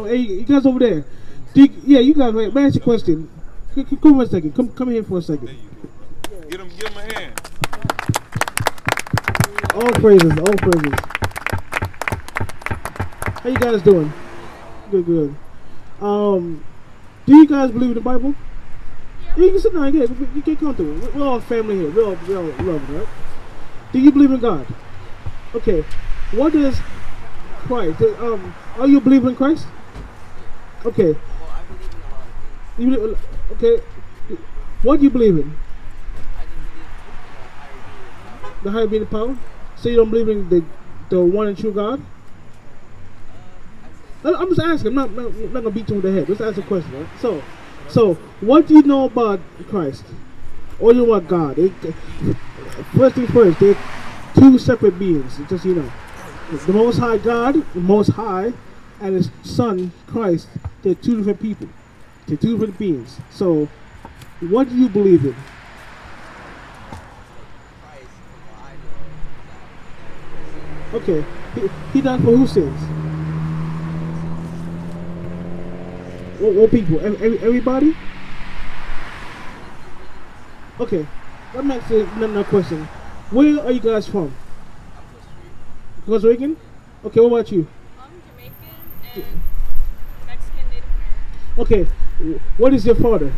Hey, you guys over there. Yeah, you guys. Wait, let me ask you a question. Come one second. Come here for a second. Give him a hand. All praises. All praises. How you guys doing? Good. Do you guys believe in the Bible? Yeah, you can sit down. You can come through. We're all family here. We're all loving, right? Do you believe in God? Okay. What is Christ? Are you believing in Christ? Okay. Well, I believe in a lot of things. Okay. What do you believe in? I just believe The higher being the power? So you don't believe in the one and true God? I'm just asking. I'm not gonna beat you in the head. Just ask a question, right? So what do you know about Christ? Or you know about God? First things first, they're two separate beings. Just so you know, the Most High God, the Most High, and His Son Christ. They're two different people. They're two different beings. So, what do you believe in? Christ. Well, I know Okay, he died for whose sins? What people? Everybody? Okay, let me ask you another question. Where are you guys from? Costa Rican? Okay, what about you? I'm Jamaican and Mexican Native American. Okay, what is your father?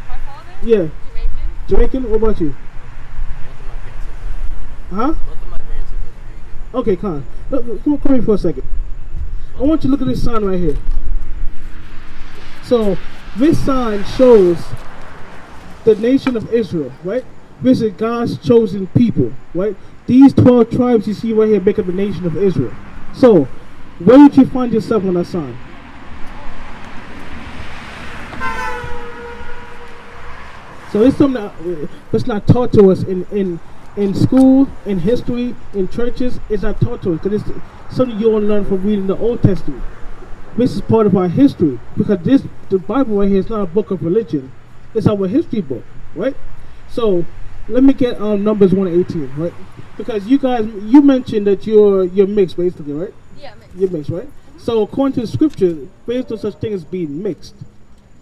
My father? Yeah, Jamaican. Jamaican? What about you? Huh? both of my parents are Costa Rican. Okay, come here for a second. I want you to look at this sign right here. So, this sign shows the nation of Israel, right? This is God's chosen people, right? These 12 tribes you see right here make up the nation of Israel. So, where would you find yourself on that sign? So it's something that's not taught to us in school, in history, in churches. It's not taught to us because it's something you want to learn from reading the Old Testament. This is part of our history because the Bible right here is not a book of religion. It's our history book, right? So let me get Numbers 1:18, right? Because you mentioned that you're mixed basically, right? Yeah, mixed. You're mixed, right? So according to the scripture, there's no such thing as being mixed.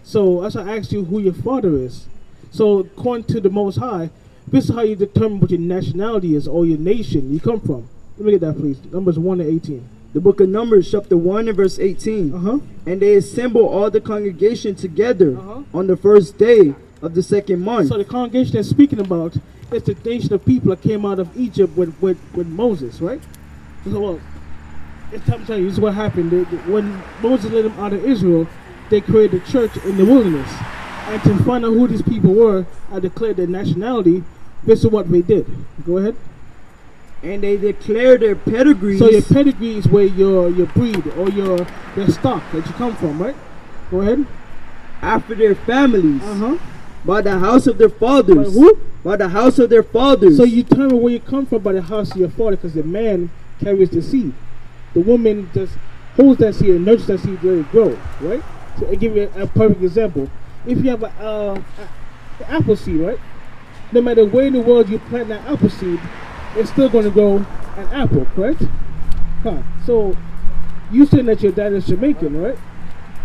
So as I asked you who your father is, so according to the Most High, this is how you determine what your nationality is or your nation you come from. Let me get that, please. Numbers 1:18. The book of Numbers, chapter 1 and verse 18. And they assemble all the congregation together on the first day of the second month. So the congregation they're speaking about is the nation of people that came out of Egypt with Moses, right? So, well, it's time to tell you, this is what happened. When Moses led them out of Israel, they created a church in the wilderness. And to find out who these people were and declare their nationality, this is what they did. Go ahead. And they declare their pedigrees. So your pedigree is where your breed or your stock that you come from, right? Go ahead. After their families. By the house of their By fathers. who? By the house of their fathers. So you determine where you come from by the house of your father, because the man carries the seed. The woman just holds that seed and nurtures that seed to let it grow, right? So I give you a perfect example. If you have an apple seed, right? No matter where in the world you plant that apple seed, it's still going to grow an apple, correct? So you saying that your dad is Jamaican, right?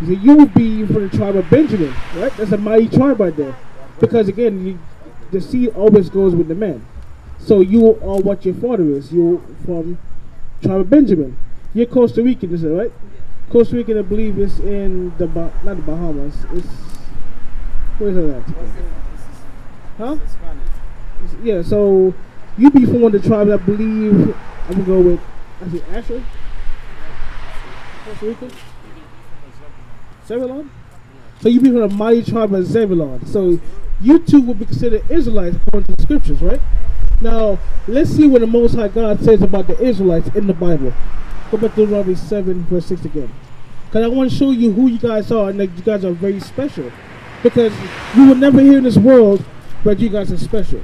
So you would be from the tribe of Benjamin, right? That's a mighty tribe right there. Because again, the seed always goes with the man. So you are what your father is. You're from tribe of Benjamin. You're Costa Rican, is it right? Costa Rican, I believe, is in not the Bahamas. It's where is it at? Huh? Yeah. So you be from one of the tribes. I believe I'm gonna go with. I think Asher. Costa Rica. Zebulon. So you be from the mighty tribe of Zebulon. So you two would be considered Israelites according to the scriptures, right? Now let's see what the Most High God says about the Israelites in the Bible. Go back to Deuteronomy 7 verse 6 again. Because I want to show you who you guys are and that you guys are very special. Because you will never hear in this world that you guys are special.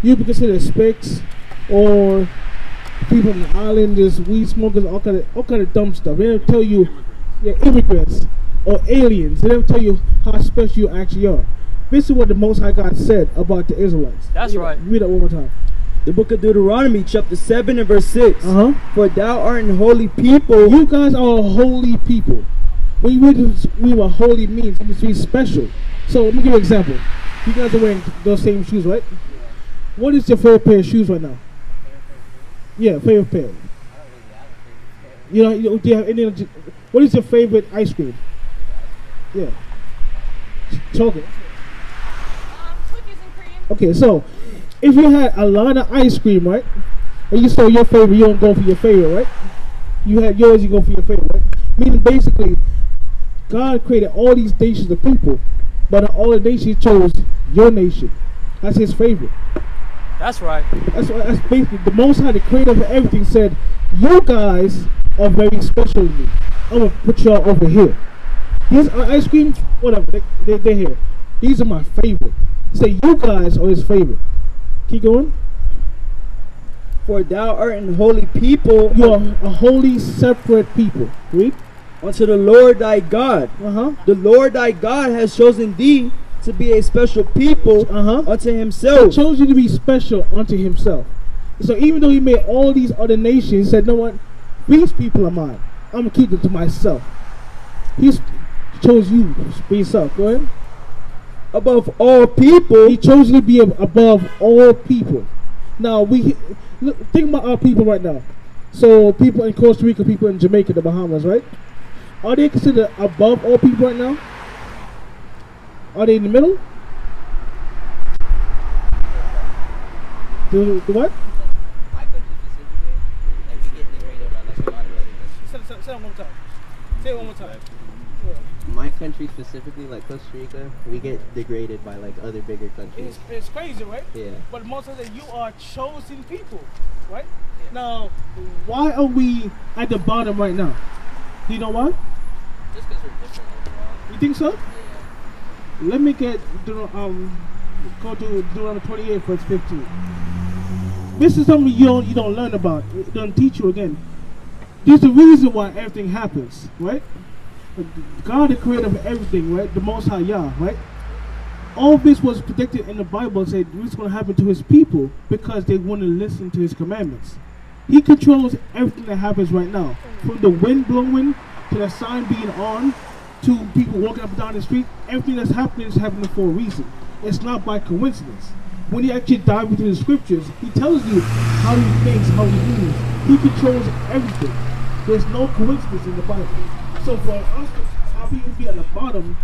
You'll be considered spicks or people on the island, just weed smokers, all kind of dumb stuff. They don't tell you you're immigrants or aliens. They don't tell you how special you actually are. This is what the Most High God said about the Israelites. That's right. Read that one more time. The book of Deuteronomy, chapter 7 and verse 6. Uh-huh. For thou art an holy people. You guys are a holy people. When you read what holy means, it means to be special. So let me give you an example. You guys are wearing those same shoes, right? What is your favorite pair of shoes right now? Yeah, favorite pair. Do you have any? What is your favorite ice cream? Yeah. Chocolate. Cookies and cream. Okay, so if you had a lot of ice cream, right, and you saw your favorite, you don't go for your favorite, right? You had yours, you go for your favorite, right? Meaning basically, God created all these nations of people, but of all the nations, He chose your nation. That's His favorite. That's right. That's basically the Most High, the Creator of everything, said, "You guys are very special to me. I'm gonna put y'all over here. Here's ice cream, whatever. They're here. These are my favorite." He said, "You guys are His favorite." Keep going. For thou art an holy people. You are a holy, separate people. Read. Unto the Lord thy God. The Lord thy God has chosen thee to be a special people unto Himself. He chose you to be special unto Himself. So even though He made all these other nations, He said, "No one, these people are mine. I'm gonna keep them to myself." He chose you for yourself. Go ahead. Above all people. He chose you to be above all people. Now think about our people right now. So people in Costa Rica, people in Jamaica, the Bahamas, right? Are they considered above all people right now? Are they in the middle? The what? My country specifically, like we get degraded by like a lot of other countries. Say it one more time. Say it one more time. My country specifically, like Costa Rica, we get degraded by like other bigger countries. It's crazy, right? Yeah. But most of that, you are chosen people, right? Yeah. Now, why are we at the bottom right now? Do you know why? Just because we're different overall. You think so? Yeah. Let me go to Deuteronomy 28, verse 15. This is something you don't learn about. It doesn't teach you again. There's the reason why everything happens, right? God, the creator of everything, right? The Most High Yah, right? All this was predicted in the Bible, said what's going to happen to His people because they want to listen to His commandments. He controls everything that happens right now, from the wind blowing to the sign being on to people walking up and down the street. Everything that's happening is happening for a reason. It's not by coincidence. When you actually dive into the scriptures, He tells you how He thinks, how He moves. He controls everything. There's no coincidence in the Bible. So for us, how people be at the bottom,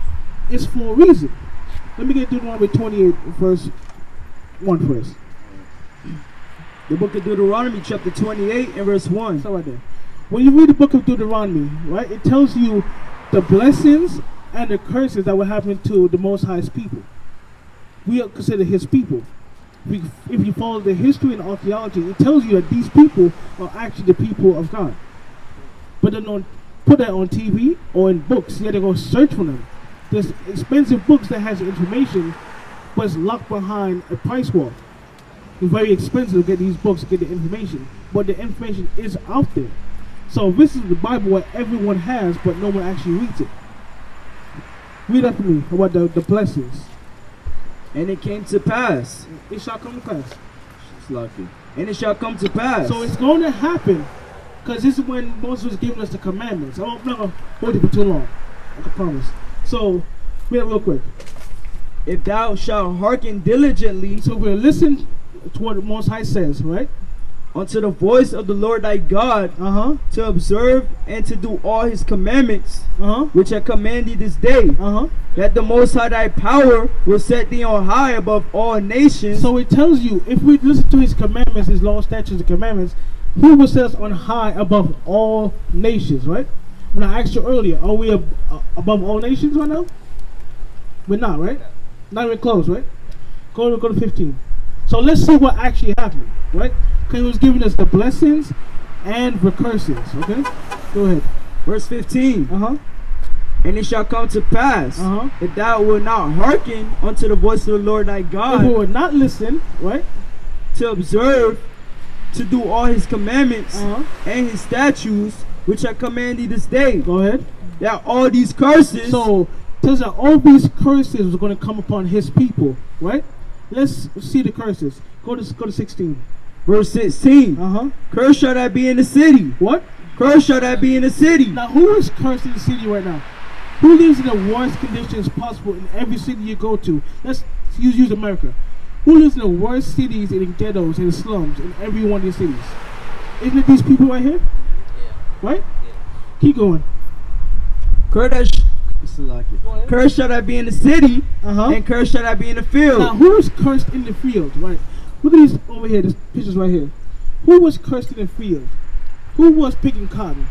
it's for a reason. Let me get Deuteronomy 28, verse 1 first. The book of Deuteronomy, chapter 28, and verse 1. Stop right there. When you read the book of Deuteronomy, right, it tells you the blessings and the curses that will happen to the Most High's people. We are considered His people. If you follow the history and archaeology, it tells you that these people are actually the people of God. But they don't put that on TV or in books. You have to go search for them. There's expensive books that has information, but it's locked behind a price wall. It's very expensive to get these books, to get the information. But the information is out there. So this is the Bible what everyone has, but no one actually reads it. Read that for me about the blessings. And it came to pass. It shall come to pass. It's lucky. And it shall come to pass. So it's going to happen, because this is when Moses was giving us the commandments. I'm not going to hold it for too long, I can promise. So, read it real quick. If thou shalt hearken diligently. So we'll listen to what the Most High says, right? Unto the voice of the Lord thy God, to observe and to do all His commandments, which I command thee this day, that the Most High thy power will set thee on high above all nations. So it tells you, if we listen to His commandments, His law, statutes, and commandments, He will set us on high above all nations, right? When I asked you earlier, are we above all nations right now? We're not, right? Not even close, right? Go to 15. So let's see what actually happened, right? Because He was giving us the blessings and the curses, okay? Go ahead. Verse 15. And it shall come to pass, if thou wilt not hearken unto the voice of the Lord thy God, if we would not listen, right? To observe, to do all His commandments and His statutes, which I command thee this day. Go ahead. That all these curses. So, tells that all these curses are going to come upon His people, right? Let's see the curses. Go to 16. Verse 16. Cursed shall that be in the city. What? Cursed shall that be in the city. Now, who is cursed in the city right now? Who lives in the worst conditions possible in every city you go to? Let's use America. Who lives in the worst cities and in ghettos and slums in every one of these cities? Isn't it these people right here? Yeah. Right? Yeah. Keep going. Cursed shall I be in the city, Uh-huh. and cursed shall I be in the field. Now, who was cursed in the field? Right. Look at these over here. These pictures right here. Who was cursed in the field? Who was picking cotton?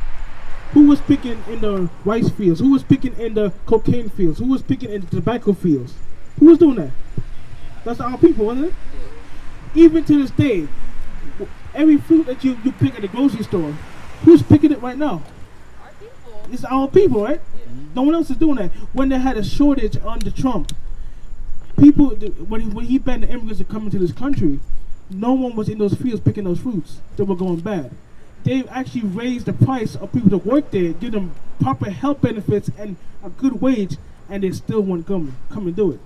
Who was picking in the rice fields? Who was picking in the cocaine fields? Who was picking in the tobacco fields? Who was doing that? That's our people, wasn't it? Even to this day, every fruit that you pick at the grocery store, who's picking it right now? Our people. It's our people, right? No one else is doing that. When they had a shortage under Trump, people, when he banned the immigrants to come into this country, no one was in those fields picking those fruits that were going bad. They actually raised the price of people to work there, give them proper health benefits and a good wage, and they still won't come and do it.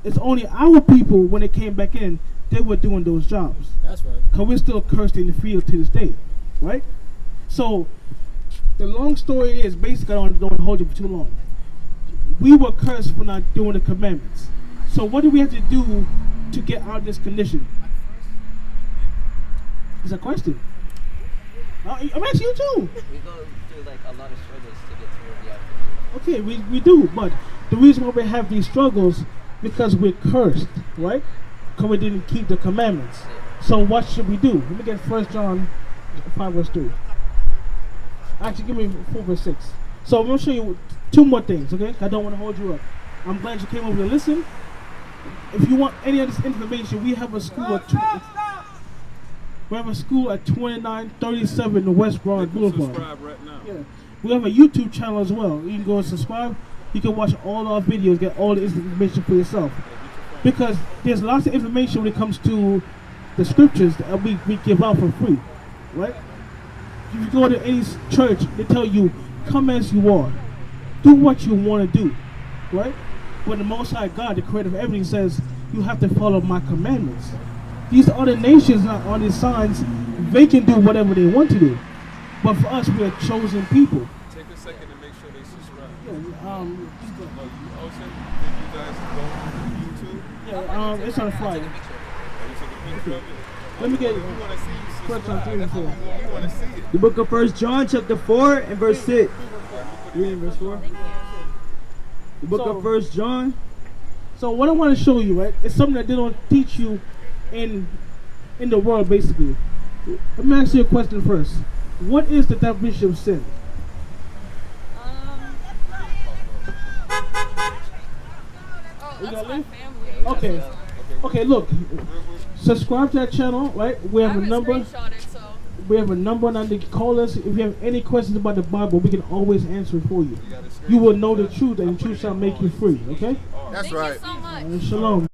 It's only our people, when they came back in, they were doing those jobs. That's right. Because we're still cursed in the field to this day, right? So, the long story is, basically, I don't want to hold you for too long. We were cursed for not doing the commandments. So what do we have to do to get out of this condition? It's a question. I'm asking you too. We go through like a lot of struggles to get to where we have to be. Okay, we do, but the reason why we have these struggles because we're cursed, right? Because we didn't keep the commandments. So what should we do? Let me get 1 John 5 verse 3. Actually, give me 4 verse 6. So I'm going to show you 2 more things, okay? I don't want to hold you up. I'm glad you came over to listen. If you want any of this information, we have a school at 2937 West Broad Boulevard. Subscribe right now. Yeah. We have a YouTube channel as well. You can go and subscribe. You can watch all our videos, get all the information for yourself. Because there's lots of information when it comes to the scriptures that we give out for free, right? If you go to any church, they tell you, come as you are. Do what you want to do, right? But the Most High God, the creator of everything, says, you have to follow my commandments. These other nations on these signs, they can do whatever they want to do. But for us, we are chosen people. Take a second and make sure they subscribe. Yeah, No, you Ocean, did you guys go on YouTube? yeah, it's on Take a Friday. picture of Or you took a picture of it? Let me get We want to see you First on subscribe. 3 and That's 4. what we want to see it. The book of 1 John chapter 4 and verse 6. Read in verse 4. The book So- of 1 John. So what I want to show you, right, is something that they don't teach you in the world, basically. Let me ask you a question first. What is the definition of sin? Oh, You that's got my me? family. Okay. Okay, look. Subscribe to that channel, right? We I have a haven't number. screenshot it, so. We have a number now to call us. If you have any questions about the Bible, we can always answer it for you. You will know the truth, and the truth shall make you free, okay? Oh, That's Thank right. you so much. Shalom.